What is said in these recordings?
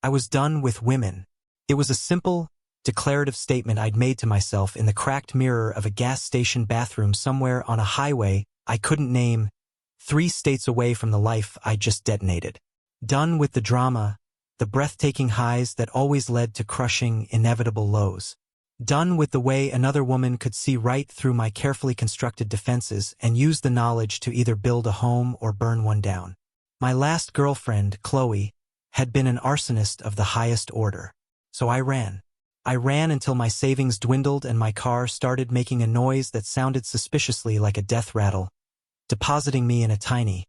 I was done with women. It was a simple, declarative statement I'd made to myself in the cracked mirror of a gas station bathroom somewhere on a highway I couldn't name, 3 states away from the life I just detonated. Done with the drama, the breathtaking highs that always led to crushing, inevitable lows. Done with the way another woman could see right through my carefully constructed defenses and use the knowledge to either build a home or burn one down. My last girlfriend, Chloe, had been an arsonist of the highest order. So I ran. I ran until my savings dwindled and my car started making a noise that sounded suspiciously like a death rattle, depositing me in a tiny,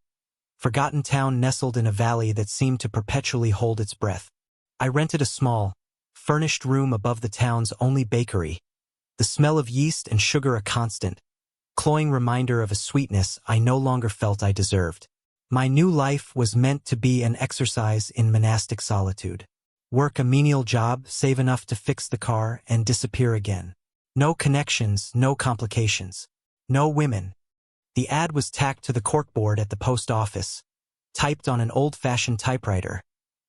forgotten town nestled in a valley that seemed to perpetually hold its breath. I rented a small, furnished room above the town's only bakery, the smell of yeast and sugar a constant, cloying reminder of a sweetness I no longer felt I deserved. My new life was meant to be an exercise in monastic solitude. Work a menial job, save enough to fix the car, and disappear again. No connections, no complications. No women. The ad was tacked to the corkboard at the post office, typed on an old-fashioned typewriter.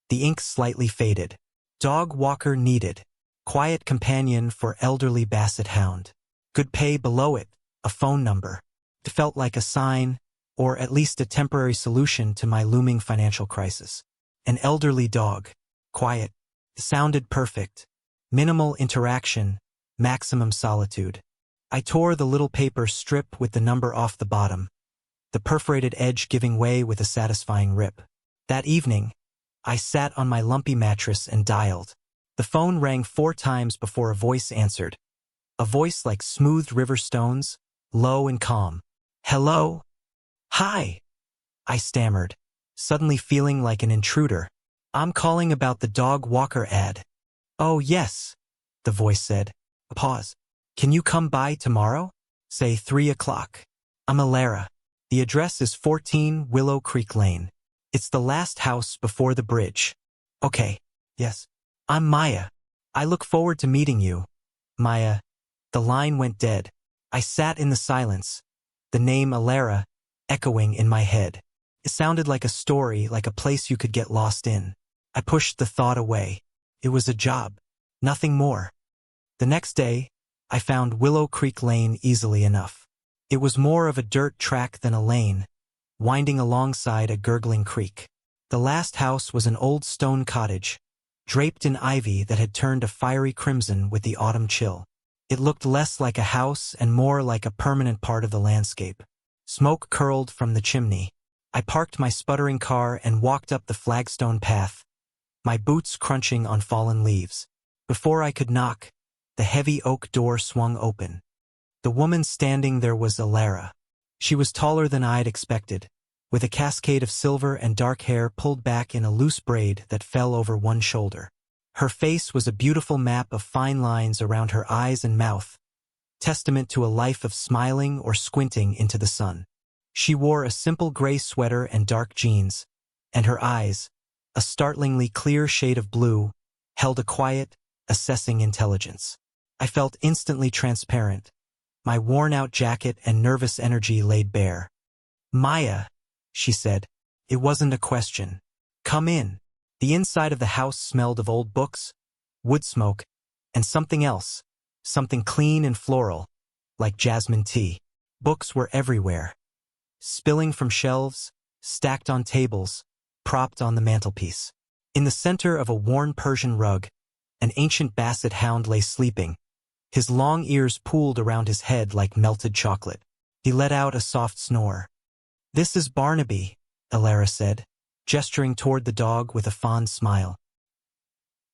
The ink slightly faded. Dog walker needed. Quiet companion for elderly basset hound. Good pay below it. A phone number. It felt like a sign, or at least a temporary solution to my looming financial crisis. An elderly dog. Quiet. Sounded perfect. Minimal interaction. Maximum solitude. I tore the little paper strip with the number off the bottom, the perforated edge giving way with a satisfying rip. That evening, I sat on my lumpy mattress and dialed. The phone rang 4 times before a voice answered. A voice like smoothed river stones, low and calm. Hello? Hi, I stammered, suddenly feeling like an intruder. I'm calling about the dog walker ad. Oh yes, the voice said. Pause. Can you come by tomorrow? Say 3 o'clock. I'm Alara. The address is 14 Willow Creek Lane. It's the last house before the bridge. Okay. Yes. I'm Maya. I look forward to meeting you. Maya. The line went dead. I sat in the silence, the name Alara echoing in my head. It sounded like a story, like a place you could get lost in. I pushed the thought away. It was a job. Nothing more. The next day, I found Willow Creek Lane easily enough. It was more of a dirt track than a lane, winding alongside a gurgling creek. The last house was an old stone cottage, draped in ivy that had turned a fiery crimson with the autumn chill. It looked less like a house and more like a permanent part of the landscape. Smoke curled from the chimney. I parked my sputtering car and walked up the flagstone path, my boots crunching on fallen leaves. Before I could knock, the heavy oak door swung open. The woman standing there was Alara. She was taller than I'd expected, with a cascade of silver and dark hair pulled back in a loose braid that fell over one shoulder. Her face was a beautiful map of fine lines around her eyes and mouth, testament to a life of smiling or squinting into the sun. She wore a simple gray sweater and dark jeans, and her eyes, a startlingly clear shade of blue, held a quiet, assessing intelligence. I felt instantly transparent, my worn-out jacket and nervous energy laid bare. Maya, she said. It wasn't a question. Come in. The inside of the house smelled of old books, wood smoke, and something else, something clean and floral, like jasmine tea. Books were everywhere, spilling from shelves, stacked on tables, propped on the mantelpiece. In the center of a worn Persian rug, an ancient basset hound lay sleeping, his long ears pooled around his head like melted chocolate. He let out a soft snore. This is Barnaby, Alara said, gesturing toward the dog with a fond smile.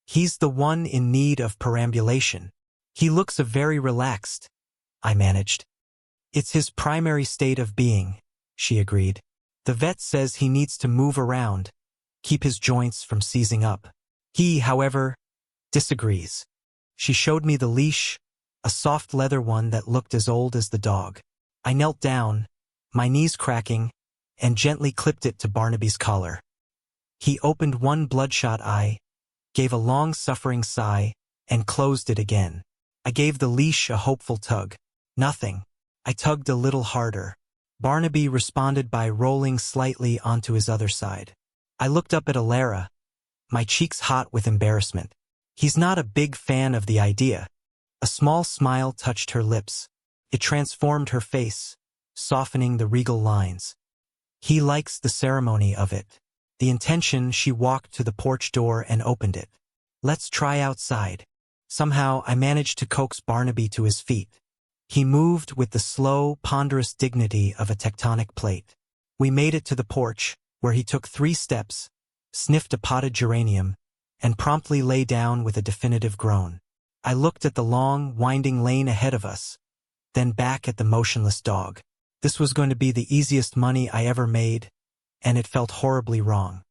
He's the one in need of perambulation. He looks very relaxed, I managed. It's his primary state of being, she agreed. The vet says he needs to move around, keep his joints from seizing up. He, however, disagrees. She showed me the leash, a soft leather one that looked as old as the dog. I knelt down, my knees cracking, and gently clipped it to Barnaby's collar. He opened one bloodshot eye, gave a long-suffering sigh, and closed it again. I gave the leash a hopeful tug. Nothing. I tugged a little harder. Barnaby responded by rolling slightly onto his other side. I looked up at Alara, my cheeks hot with embarrassment. He's not a big fan of the idea. A small smile touched her lips. It transformed her face, softening the regal lines. He likes the ceremony of it. The intention. She walked to the porch door and opened it. Let's try outside. Somehow I managed to coax Barnaby to his feet. He moved with the slow, ponderous dignity of a tectonic plate. We made it to the porch, where he took 3 steps, sniffed a potted geranium, and promptly lay down with a definitive groan. I looked at the long, winding lane ahead of us, then back at the motionless dog. This was going to be the easiest money I ever made, and it felt horribly wrong.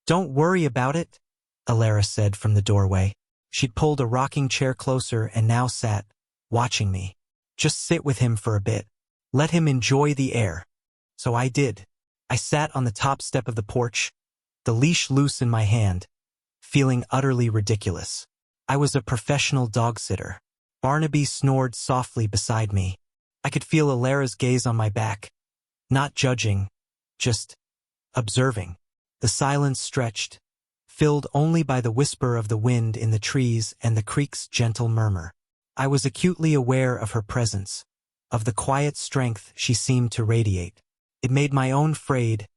Don't worry about it, Alara said from the doorway. She'd pulled a rocking chair closer and now sat, watching me. Just sit with him for a bit. Let him enjoy the air. So I did. I sat on the top step of the porch, the leash loose in my hand, feeling utterly ridiculous. I was a professional dog sitter. Barnaby snored softly beside me. I could feel Alara's gaze on my back. Not judging, just observing. The silence stretched, filled only by the whisper of the wind in the trees and the creek's gentle murmur. I was acutely aware of her presence, of the quiet strength she seemed to radiate. It made my own frayed,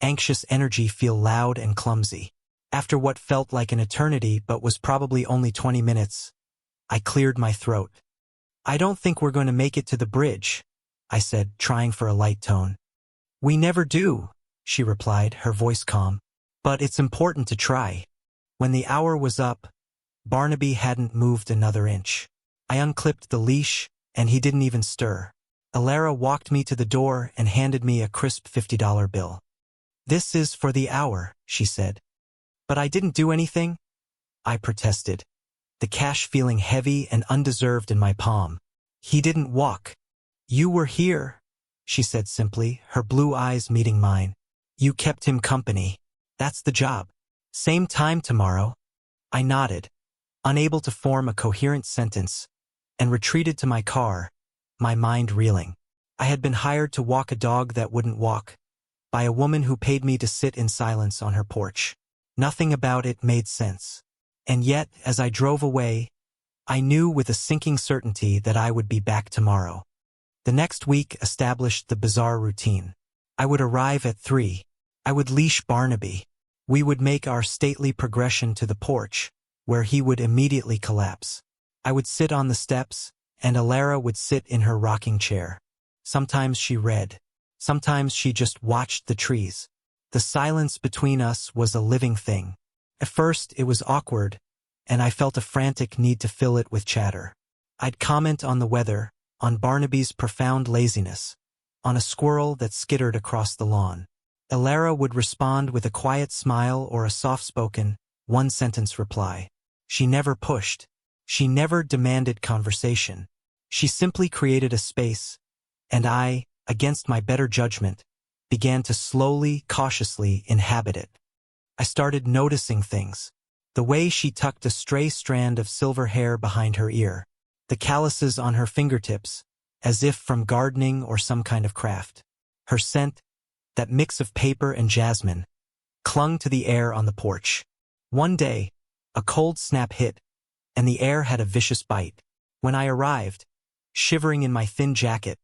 anxious energy feel loud and clumsy. After what felt like an eternity but was probably only 20 minutes, I cleared my throat. I don't think we're going to make it to the bridge, I said, trying for a light tone. We never do, she replied, her voice calm. But it's important to try. When the hour was up, Barnaby hadn't moved another inch. I unclipped the leash, and he didn't even stir. Alara walked me to the door and handed me a crisp $50 bill. This is for the hour, she said. But I didn't do anything, I protested, the cash feeling heavy and undeserved in my palm. He didn't walk. You were here, she said simply, her blue eyes meeting mine. You kept him company. That's the job. Same time tomorrow. I nodded, unable to form a coherent sentence, and retreated to my car, my mind reeling. I had been hired to walk a dog that wouldn't walk, by a woman who paid me to sit in silence on her porch. Nothing about it made sense. And yet, as I drove away, I knew with a sinking certainty that I would be back tomorrow. The next week established the bizarre routine. I would arrive at 3. I would leash Barnaby. We would make our stately progression to the porch, where he would immediately collapse. I would sit on the steps, and Alara would sit in her rocking chair. Sometimes she read. Sometimes she just watched the trees. The silence between us was a living thing. At first, it was awkward, and I felt a frantic need to fill it with chatter. I'd comment on the weather, on Barnaby's profound laziness, on a squirrel that skittered across the lawn. Alara would respond with a quiet smile or a soft-spoken, one-sentence reply. She never pushed. She never demanded conversation. She simply created a space, and I, against my better judgment, began to slowly, cautiously inhabit it. I started noticing things. The way she tucked a stray strand of silver hair behind her ear, the calluses on her fingertips, as if from gardening or some kind of craft. Her scent, that mix of paper and jasmine, clung to the air on the porch. One day, a cold snap hit, and the air had a vicious bite. When I arrived, shivering in my thin jacket,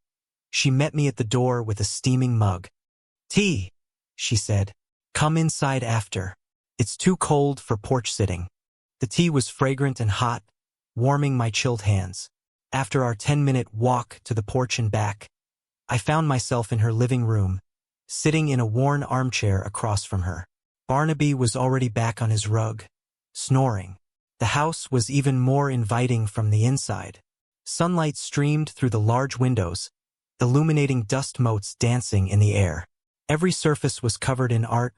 she met me at the door with a steaming mug. Tea, she said. Come inside after. It's too cold for porch sitting. The tea was fragrant and hot, warming my chilled hands. After our 10-minute walk to the porch and back, I found myself in her living room, sitting in a worn armchair across from her. Barnaby was already back on his rug, snoring. The house was even more inviting from the inside. Sunlight streamed through the large windows, illuminating dust motes dancing in the air. Every surface was covered in art,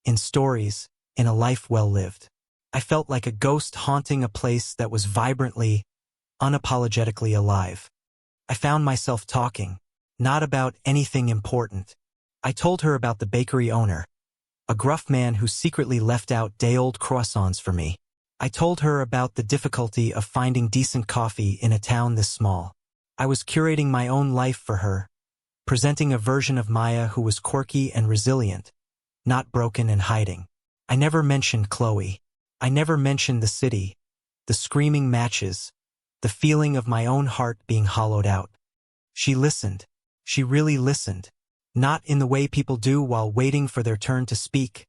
in stories, in a life well lived. I felt like a ghost haunting a place that was vibrantly, unapologetically alive. I found myself talking, not about anything important. I told her about the bakery owner, a gruff man who secretly left out day-old croissants for me. I told her about the difficulty of finding decent coffee in a town this small. I was curating my own life for her, presenting a version of Maya who was quirky and resilient, not broken and hiding. I never mentioned Chloe. I never mentioned the city, the screaming matches, the feeling of my own heart being hollowed out. She listened. She really listened. Not in the way people do while waiting for their turn to speak,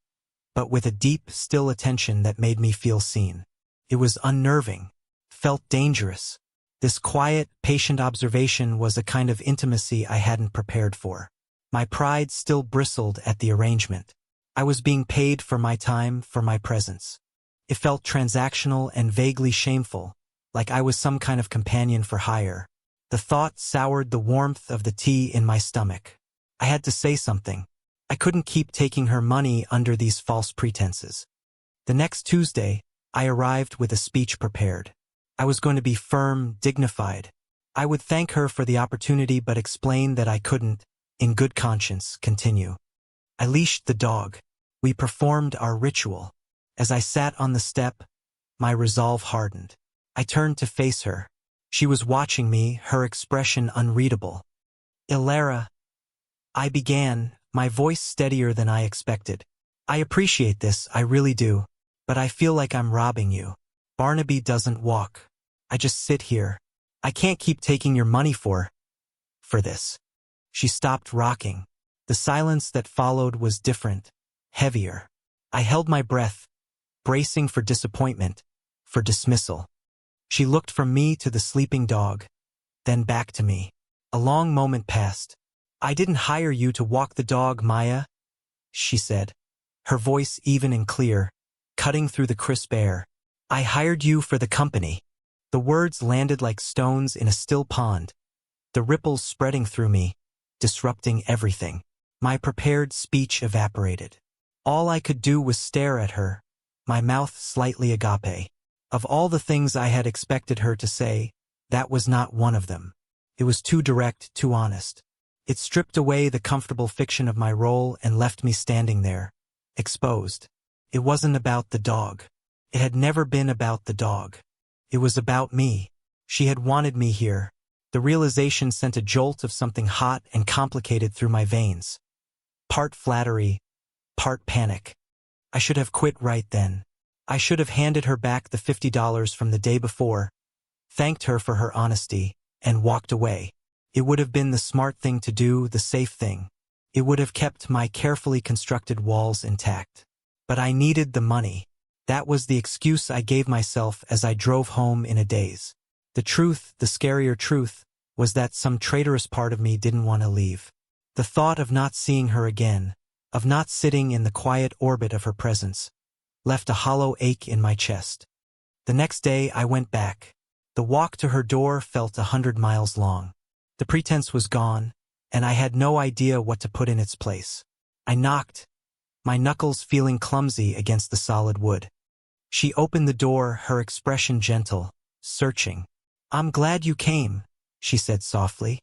but with a deep, still attention that made me feel seen. It was unnerving, felt dangerous. This quiet, patient observation was a kind of intimacy I hadn't prepared for. My pride still bristled at the arrangement. I was being paid for my time, for my presence. It felt transactional and vaguely shameful, like I was some kind of companion for hire. The thought soured the warmth of the tea in my stomach. I had to say something. I couldn't keep taking her money under these false pretenses. The next Tuesday, I arrived with a speech prepared. I was going to be firm, dignified. I would thank her for the opportunity but explain that I couldn't, in good conscience, continue. I leashed the dog. We performed our ritual. As I sat on the step, my resolve hardened. I turned to face her. She was watching me, her expression unreadable. "Ilara," I began, my voice steadier than I expected. "I appreciate this, I really do. But I feel like I'm robbing you. Barnaby doesn't walk. I just sit here. I can't keep taking your money for this." She stopped rocking. The silence that followed was different, heavier. I held my breath, bracing for disappointment, for dismissal. She looked from me to the sleeping dog, then back to me. A long moment passed. "I didn't hire you to walk the dog, Maya," she said, her voice even and clear, cutting through the crisp air. "I hired you for the company." The words landed like stones in a still pond, the ripples spreading through me, disrupting everything. My prepared speech evaporated. All I could do was stare at her, my mouth slightly agape. Of all the things I had expected her to say, that was not one of them. It was too direct, too honest. It stripped away the comfortable fiction of my role and left me standing there, exposed. It wasn't about the dog. It had never been about the dog. It was about me. She had wanted me here. The realization sent a jolt of something hot and complicated through my veins. Part flattery, part panic. I should have quit right then. I should have handed her back the $50 from the day before, thanked her for her honesty, and walked away. It would have been the smart thing to do, the safe thing. It would have kept my carefully constructed walls intact. But I needed the money. That was the excuse I gave myself as I drove home in a daze. The truth, the scarier truth, was that some traitorous part of me didn't want to leave. The thought of not seeing her again, of not sitting in the quiet orbit of her presence, left a hollow ache in my chest. The next day I went back. The walk to her door felt 100 miles long. The pretense was gone, and I had no idea what to put in its place. I knocked, my knuckles feeling clumsy against the solid wood. She opened the door, her expression gentle, searching. "I'm glad you came," she said softly.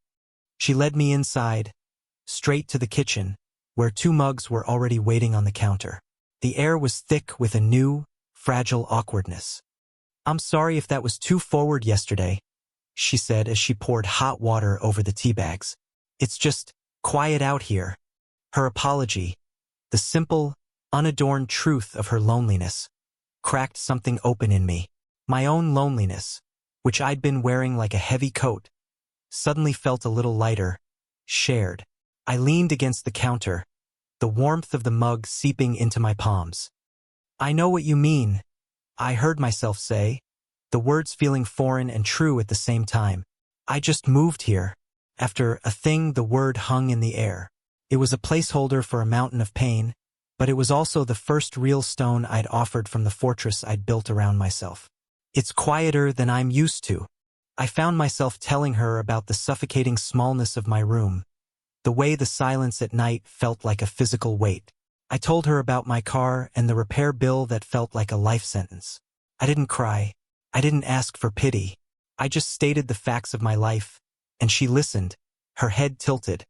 She led me inside, straight to the kitchen, where 2 mugs were already waiting on the counter. The air was thick with a new, fragile awkwardness. "I'm sorry if that was too forward yesterday," she said as she poured hot water over the tea bags. "It's just quiet out here." Her apology, the simple, unadorned truth of her loneliness, cracked something open in me. My own loneliness, which I'd been wearing like a heavy coat, suddenly felt a little lighter, shared. I leaned against the counter, the warmth of the mug seeping into my palms. "I know what you mean," I heard myself say, the words feeling foreign and true at the same time. "I just moved here." After a thing, the word hung in the air. It was a placeholder for a mountain of pain, but it was also the first real stone I'd offered from the fortress I'd built around myself. "It's quieter than I'm used to." I found myself telling her about the suffocating smallness of my room, the way the silence at night felt like a physical weight. I told her about my car and the repair bill that felt like a life sentence. I didn't cry. I didn't ask for pity. I just stated the facts of my life, and she listened, her head tilted,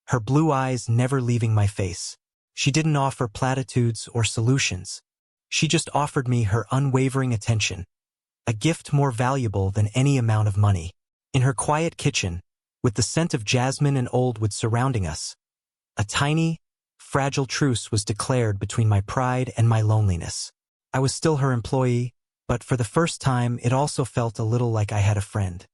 her blue eyes never leaving my face. She didn't offer platitudes or solutions. She just offered me her unwavering attention, a gift more valuable than any amount of money. In her quiet kitchen, with the scent of jasmine and old wood surrounding us, a tiny, fragile truce was declared between my pride and my loneliness. I was still her employee, but for the first time it also felt a little like I had a friend.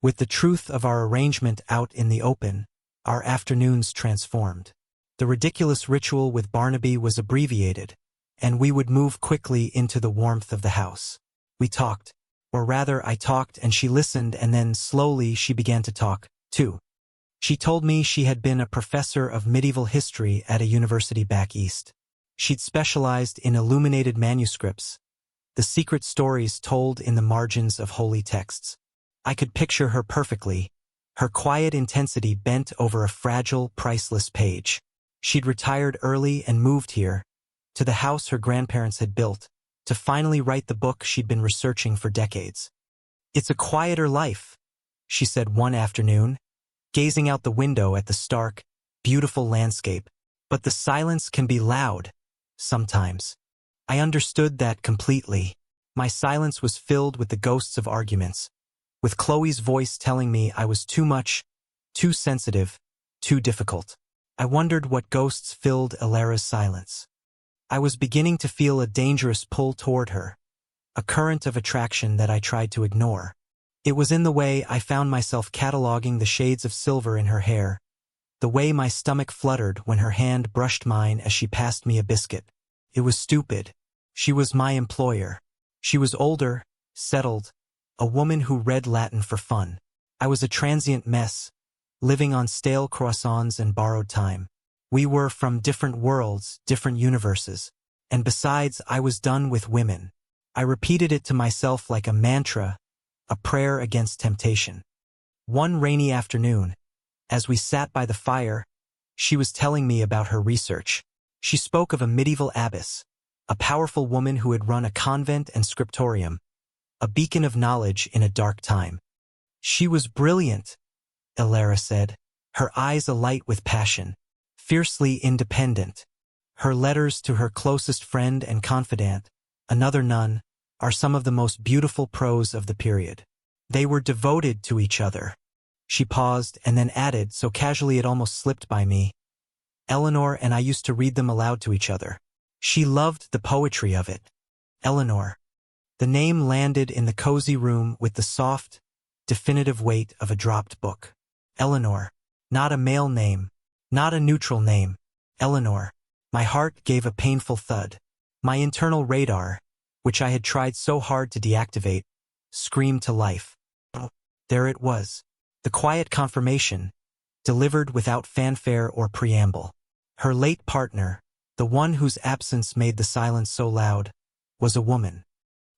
With the truth of our arrangement out in the open, our afternoons transformed. The ridiculous ritual with Barnaby was abbreviated, and we would move quickly into the warmth of the house. We talked, or rather I talked and she listened, and then slowly she began to talk, too. She told me she had been a professor of medieval history at a university back east. She'd specialized in illuminated manuscripts, the secret stories told in the margins of holy texts. I could picture her perfectly, her quiet intensity bent over a fragile, priceless page. She'd retired early and moved here, to the house her grandparents had built, to finally write the book she'd been researching for decades. "It's a quieter life," she said one afternoon, gazing out the window at the stark, beautiful landscape. "But the silence can be loud, sometimes." I understood that completely. My silence was filled with the ghosts of arguments, with Chloe's voice telling me I was too much, too sensitive, too difficult. I wondered what ghosts filled Elara's silence. I was beginning to feel a dangerous pull toward her, a current of attraction that I tried to ignore. It was in the way I found myself cataloging the shades of silver in her hair, the way my stomach fluttered when her hand brushed mine as she passed me a biscuit. It was stupid. She was my employer. She was older, settled, a woman who read Latin for fun. I was a transient mess, living on stale croissants and borrowed time. We were from different worlds, different universes. And besides, I was done with women. I repeated it to myself like a mantra, a prayer against temptation. One rainy afternoon, as we sat by the fire, she was telling me about her research. She spoke of a medieval abbess, a powerful woman who had run a convent and scriptorium, a beacon of knowledge in a dark time. "She was brilliant," Elara said, her eyes alight with passion, fiercely independent. Her letters to her closest friend and confidant, another nun, are some of the most beautiful prose of the period. They were devoted to each other. She paused and then added, so casually it almost slipped by me, "Eleanor and I used to read them aloud to each other. She loved the poetry of it." Eleanor. The name landed in the cozy room with the soft, definitive weight of a dropped book. Eleanor. Not a male name. Not a neutral name. Eleanor. My heart gave a painful thud. My internal radar, which I had tried so hard to deactivate, screamed to life. Oh, there it was. The quiet confirmation, delivered without fanfare or preamble. Her late partner, the one whose absence made the silence so loud, was a woman.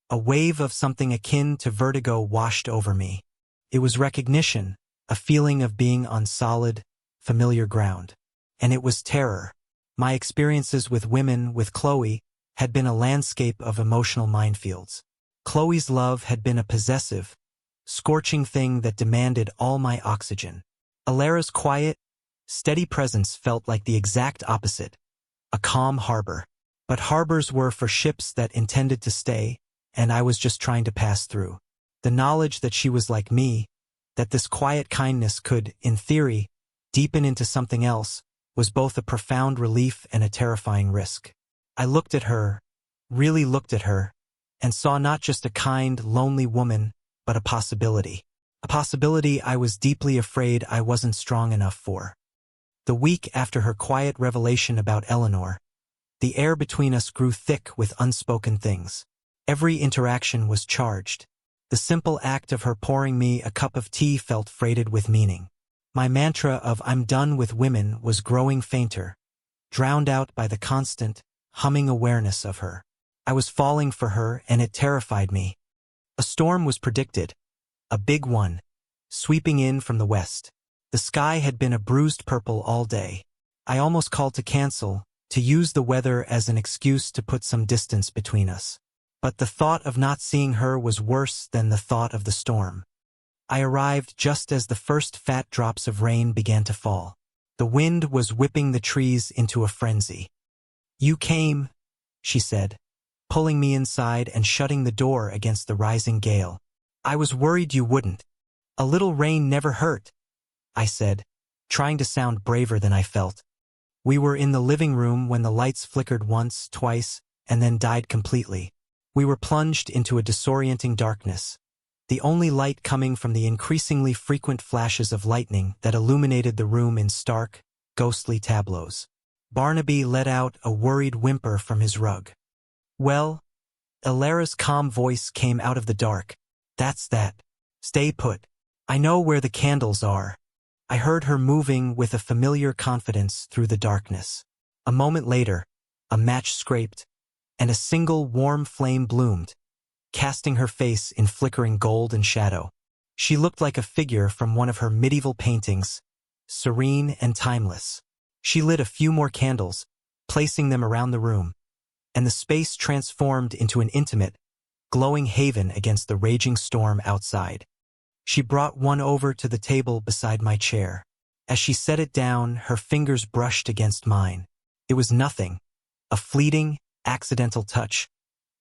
A wave of something akin to vertigo washed over me. It was recognition, a feeling of being on solid, familiar ground. And it was terror. My experiences with women, with Chloe, had been a landscape of emotional minefields. Chloe's love had been a possessive, scorching thing that demanded all my oxygen. Elara's quiet, steady presence felt like the exact opposite, a calm harbor. But harbors were for ships that intended to stay, and I was just trying to pass through. The knowledge that she was like me, that this quiet kindness could, in theory, deepen into something else, was both a profound relief and a terrifying risk. I looked at her, really looked at her, and saw not just a kind, lonely woman, but a possibility. A possibility I was deeply afraid I wasn't strong enough for. The week after her quiet revelation about Eleanor, the air between us grew thick with unspoken things. Every interaction was charged. The simple act of her pouring me a cup of tea felt freighted with meaning. My mantra of "I'm done with women" was growing fainter, drowned out by the constant, humming awareness of her. I was falling for her, and it terrified me. A storm was predicted, a big one, sweeping in from the west. The sky had been a bruised purple all day. I almost called to cancel, to use the weather as an excuse to put some distance between us. But the thought of not seeing her was worse than the thought of the storm. I arrived just as the first fat drops of rain began to fall. The wind was whipping the trees into a frenzy. "You came," she said, pulling me inside and shutting the door against the rising gale. "I was worried you wouldn't. A little rain never hurt," I said, trying to sound braver than I felt. We were in the living room when the lights flickered once, twice, and then died completely. We were plunged into a disorienting darkness, the only light coming from the increasingly frequent flashes of lightning that illuminated the room in stark, ghostly tableaus. Barnaby let out a worried whimper from his rug. "Well," Elara's calm voice came out of the dark. "That's that. Stay put. I know where the candles are." I heard her moving with a familiar confidence through the darkness. A moment later, a match scraped, and a single warm flame bloomed, casting her face in flickering gold and shadow. She looked like a figure from one of her medieval paintings, serene and timeless. She lit a few more candles, placing them around the room, and the space transformed into an intimate, glowing haven against the raging storm outside. She brought one over to the table beside my chair. As she set it down, her fingers brushed against mine. It was nothing, a fleeting, accidental touch,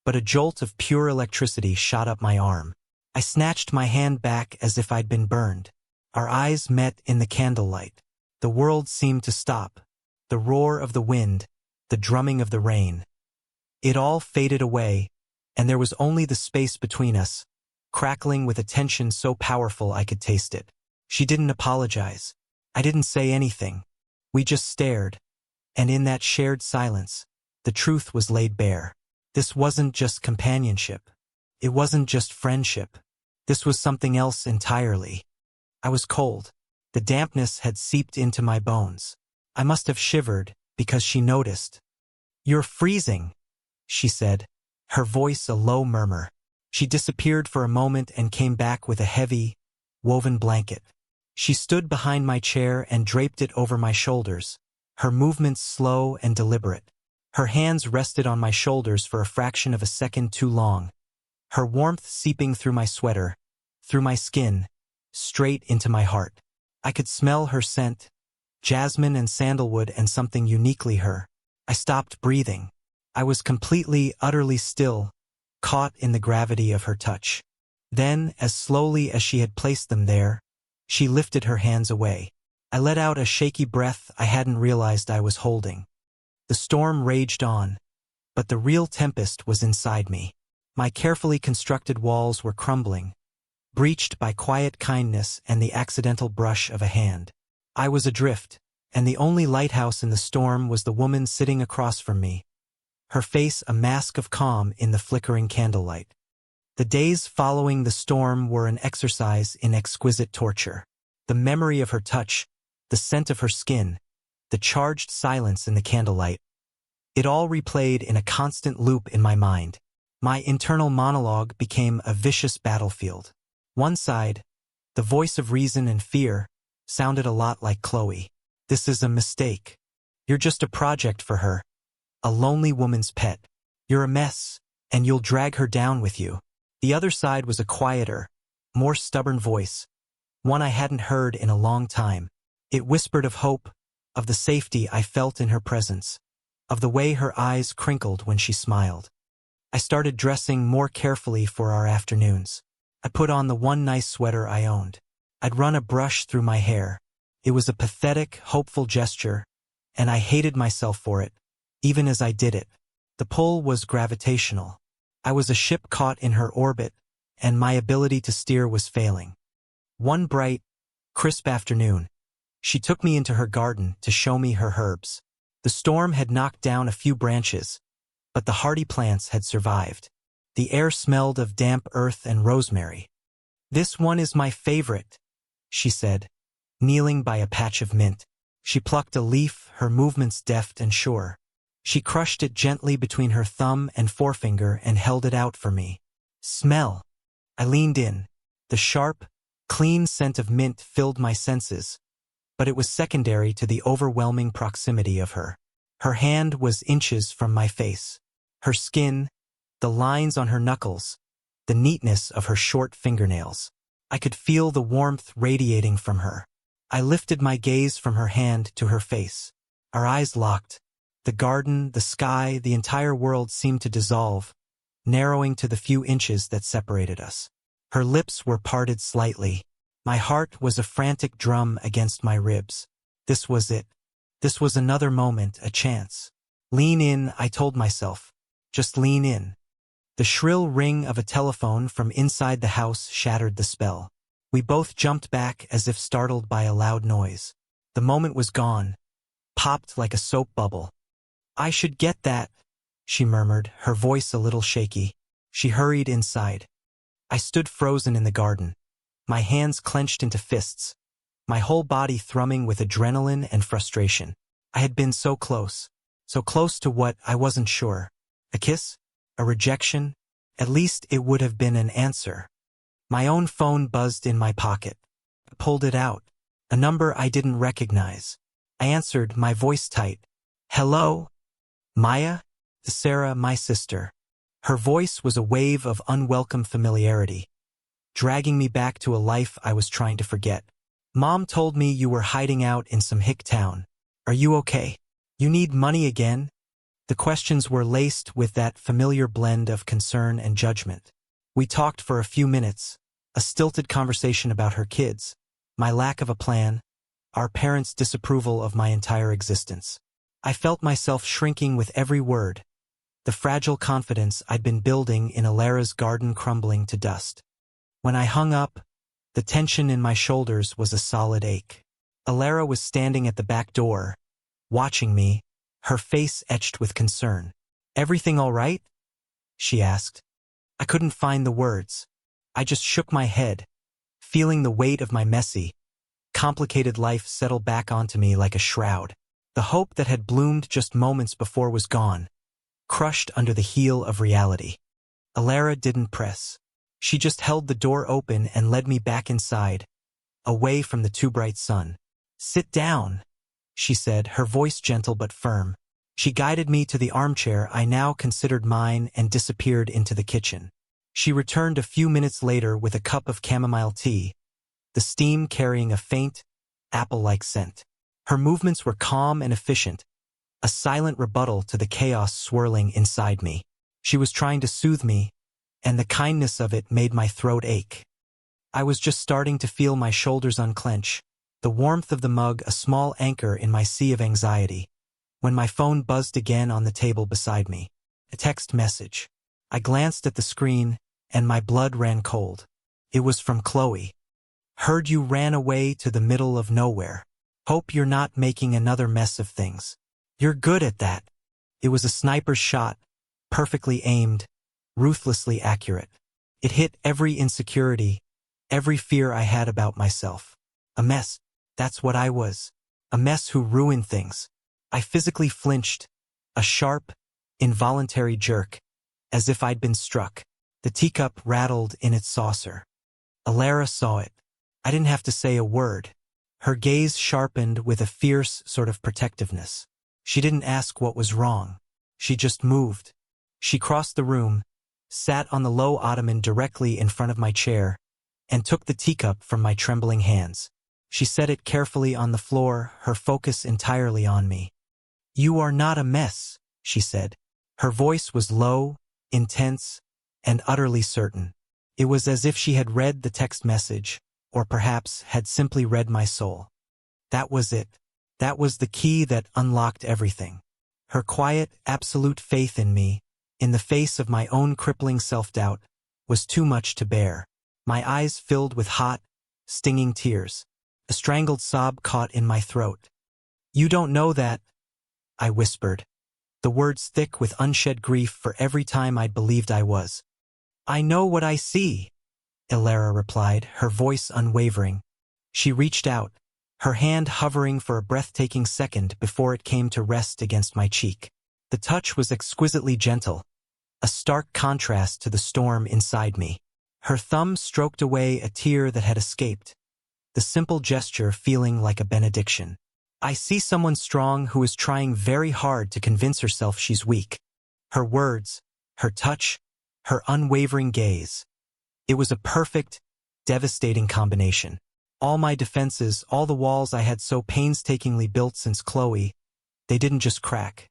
but a jolt of pure electricity shot up my arm. I snatched my hand back as if I'd been burned. Our eyes met in the candlelight. The world seemed to stop. The roar of the wind, the drumming of the rain. It all faded away, and there was only the space between us, crackling with a tension so powerful I could taste it. She didn't apologize. I didn't say anything. We just stared, and in that shared silence, the truth was laid bare. This wasn't just companionship. It wasn't just friendship. This was something else entirely. I was cold. The dampness had seeped into my bones. I must have shivered because she noticed. "You're freezing," she said, her voice a low murmur. She disappeared for a moment and came back with a heavy, woven blanket. She stood behind my chair and draped it over my shoulders, her movements slow and deliberate. Her hands rested on my shoulders for a fraction of a second too long, her warmth seeping through my sweater, through my skin, straight into my heart. I could smell her scent, jasmine and sandalwood, and something uniquely her. I stopped breathing. I was completely, utterly still, caught in the gravity of her touch. Then, as slowly as she had placed them there, she lifted her hands away. I let out a shaky breath I hadn't realized I was holding. The storm raged on, but the real tempest was inside me. My carefully constructed walls were crumbling, breached by quiet kindness and the accidental brush of a hand. I was adrift, and the only lighthouse in the storm was the woman sitting across from me, her face a mask of calm in the flickering candlelight. The days following the storm were an exercise in exquisite torture. The memory of her touch, the scent of her skin, the charged silence in the candlelight, it all replayed in a constant loop in my mind. My internal monologue became a vicious battlefield. One side, the voice of reason and fear, sounded a lot like Chloe. "This is a mistake. You're just a project for her, a lonely woman's pet. You're a mess, and you'll drag her down with you." The other side was a quieter, more stubborn voice, one I hadn't heard in a long time. It whispered of hope, of the safety I felt in her presence, of the way her eyes crinkled when she smiled. I started dressing more carefully for our afternoons. I put on the one nice sweater I owned. I'd run a brush through my hair. It was a pathetic, hopeful gesture, and I hated myself for it, even as I did it. The pull was gravitational. I was a ship caught in her orbit, and my ability to steer was failing. One bright, crisp afternoon, she took me into her garden to show me her herbs. The storm had knocked down a few branches, but the hardy plants had survived. The air smelled of damp earth and rosemary. "This one is my favorite," she said, kneeling by a patch of mint. She plucked a leaf, her movements deft and sure. She crushed it gently between her thumb and forefinger and held it out for me. "Smell." I leaned in. The sharp, clean scent of mint filled my senses, but it was secondary to the overwhelming proximity of her. Her hand was inches from my face. Her skin, the lines on her knuckles, the neatness of her short fingernails. I could feel the warmth radiating from her. I lifted my gaze from her hand to her face. Our eyes locked. The garden, the sky, the entire world seemed to dissolve, narrowing to the few inches that separated us. Her lips were parted slightly. My heart was a frantic drum against my ribs. This was it. This was another moment, a chance. "Lean in," I told myself. Just lean in. The shrill ring of a telephone from inside the house shattered the spell. We both jumped back as if startled by a loud noise. The moment was gone, popped like a soap bubble. "I should get that," she murmured, her voice a little shaky. She hurried inside. I stood frozen in the garden, my hands clenched into fists, my whole body thrumming with adrenaline and frustration. I had been so close to what I wasn't sure. A kiss? A rejection? At least it would have been an answer. My own phone buzzed in my pocket. I pulled it out. A number I didn't recognize. I answered, my voice tight. "Hello? Maya?" "Sarah, my sister." Her voice was a wave of unwelcome familiarity, dragging me back to a life I was trying to forget. "Mom told me you were hiding out in some hick town. Are you okay? You need money again?" The questions were laced with that familiar blend of concern and judgment. We talked for a few minutes, a stilted conversation about her kids, my lack of a plan, our parents' disapproval of my entire existence. I felt myself shrinking with every word, the fragile confidence I'd been building in Alara's garden crumbling to dust. When I hung up, the tension in my shoulders was a solid ache. Alara was standing at the back door, watching me, her face etched with concern. "Everything all right?" she asked. I couldn't find the words. I just shook my head, feeling the weight of my messy, complicated life settle back onto me like a shroud. The hope that had bloomed just moments before was gone, crushed under the heel of reality. Alara didn't press. She just held the door open and led me back inside, away from the too bright sun. "Sit down," she said, her voice gentle but firm. She guided me to the armchair I now considered mine and disappeared into the kitchen. She returned a few minutes later with a cup of chamomile tea, the steam carrying a faint, apple-like scent. Her movements were calm and efficient, a silent rebuttal to the chaos swirling inside me. She was trying to soothe me, and the kindness of it made my throat ache. I was just starting to feel my shoulders unclench, the warmth of the mug a small anchor in my sea of anxiety, when my phone buzzed again on the table beside me. A text message. I glanced at the screen, and my blood ran cold. It was from Chloe. "Heard you ran away to the middle of nowhere. Hope you're not making another mess of things. You're good at that." It was a sniper's shot, perfectly aimed, ruthlessly accurate. It hit every insecurity, every fear I had about myself. A mess, that's what I was. A mess who ruined things. I physically flinched, a sharp, involuntary jerk, as if I'd been struck. The teacup rattled in its saucer. Alara saw it. I didn't have to say a word. Her gaze sharpened with a fierce sort of protectiveness. She didn't ask what was wrong. She just moved. She crossed the room, sat on the low ottoman directly in front of my chair, and took the teacup from my trembling hands. She set it carefully on the floor, her focus entirely on me. "You are not a mess," she said. Her voice was low, intense, and utterly certain. It was as if she had read the text message, or perhaps had simply read my soul. That was it. That was the key that unlocked everything. Her quiet, absolute faith in me, in the face of my own crippling self-doubt, was too much to bear. My eyes filled with hot, stinging tears. A strangled sob caught in my throat. "You don't know that," I whispered, the words thick with unshed grief for every time I'd believed I was. "I know what I see," Alara replied, her voice unwavering. She reached out, her hand hovering for a breathtaking second before it came to rest against my cheek. The touch was exquisitely gentle, a stark contrast to the storm inside me. Her thumb stroked away a tear that had escaped, the simple gesture feeling like a benediction. "I see someone strong who is trying very hard to convince herself she's weak." Her words, her touch, her unwavering gaze. It was a perfect, devastating combination. All my defenses, all the walls I had so painstakingly built since Chloe, they didn't just crack.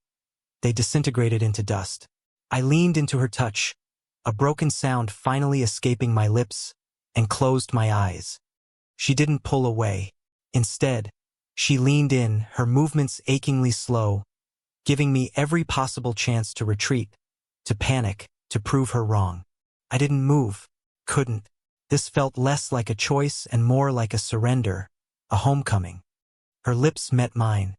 They disintegrated into dust. I leaned into her touch, a broken sound finally escaping my lips, and closed my eyes. She didn't pull away. Instead, she leaned in, her movements achingly slow, giving me every possible chance to retreat, to panic, to prove her wrong. I didn't move, couldn't. This felt less like a choice and more like a surrender, a homecoming. Her lips met mine.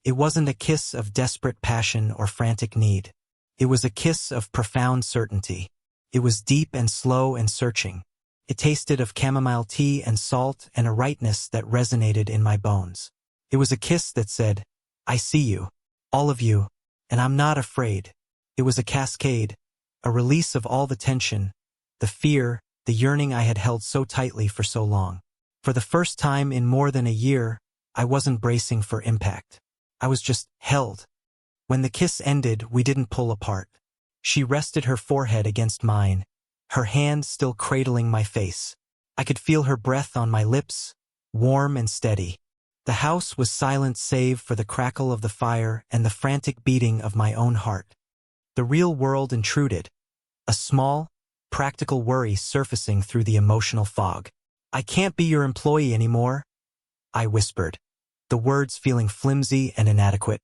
It wasn't a kiss of desperate passion or frantic need. It was a kiss of profound certainty. It was deep and slow and searching. It tasted of chamomile tea and salt and a rightness that resonated in my bones. It was a kiss that said, I see you, all of you, and I'm not afraid. It was a cascade, a release of all the tension, the fear, the yearning I had held so tightly for so long. For the first time in more than a year, I wasn't bracing for impact. I was just held. When the kiss ended, we didn't pull apart. She rested her forehead against mine, her hand still cradling my face. I could feel her breath on my lips, warm and steady. The house was silent save for the crackle of the fire and the frantic beating of my own heart. The real world intruded, a small, practical worry surfacing through the emotional fog. I can't be your employee anymore, I whispered, the words feeling flimsy and inadequate.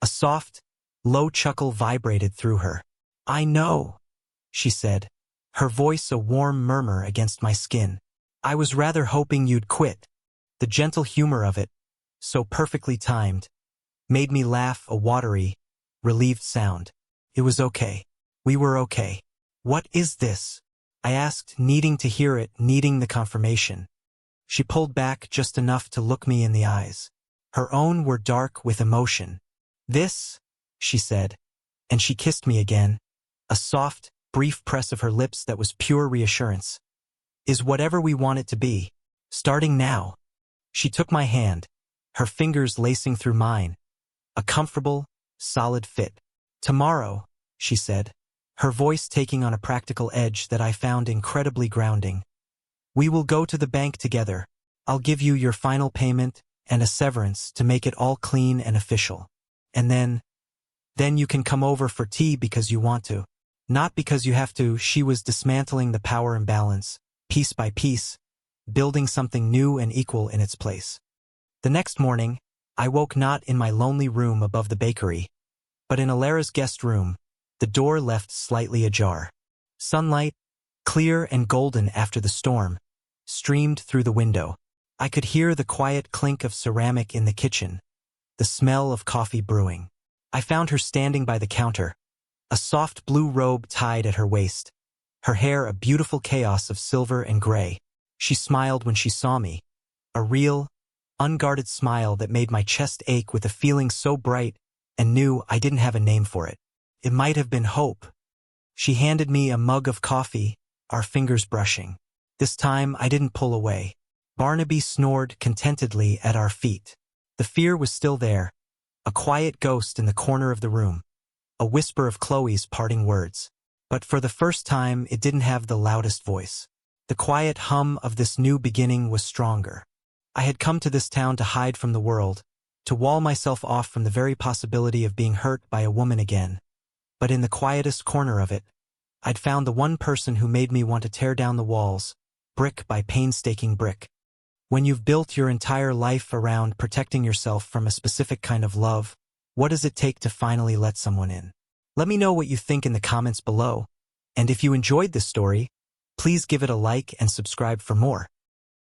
A soft, low chuckle vibrated through her. I know, she said, her voice a warm murmur against my skin. I was rather hoping you'd quit. The gentle humor of it, so perfectly timed, made me laugh a watery, relieved sound. It was okay. We were okay. What is this? I asked, needing to hear it, needing the confirmation. She pulled back just enough to look me in the eyes. Her own were dark with emotion. This, she said, and she kissed me again, a soft, brief press of her lips that was pure reassurance, is whatever we want it to be, starting now. She took my hand, her fingers lacing through mine, a comfortable, solid fit. Tomorrow, she said, her voice taking on a practical edge that I found incredibly grounding. We will go to the bank together. I'll give you your final payment and a severance to make it all clean and official. And then you can come over for tea because you want to. Not because you have to. She was dismantling the power imbalance, piece by piece, building something new and equal in its place. The next morning, I woke not in my lonely room above the bakery, but in Alara's guest room, the door left slightly ajar. Sunlight, clear and golden after the storm, streamed through the window. I could hear the quiet clink of ceramic in the kitchen, the smell of coffee brewing. I found her standing by the counter, a soft blue robe tied at her waist, her hair a beautiful chaos of silver and gray. She smiled when she saw me, a real, unguarded smile that made my chest ache with a feeling so bright and new I didn't have a name for it. It might have been hope. She handed me a mug of coffee, our fingers brushing. This time I didn't pull away. Barnaby snored contentedly at our feet. The fear was still there, a quiet ghost in the corner of the room, a whisper of Chloe's parting words. But for the first time it didn't have the loudest voice. The quiet hum of this new beginning was stronger. I had come to this town to hide from the world, to wall myself off from the very possibility of being hurt by a woman again. But in the quietest corner of it, I'd found the one person who made me want to tear down the walls, brick by painstaking brick. When you've built your entire life around protecting yourself from a specific kind of love, what does it take to finally let someone in? Let me know what you think in the comments below, and if you enjoyed this story, please give it a like and subscribe for more.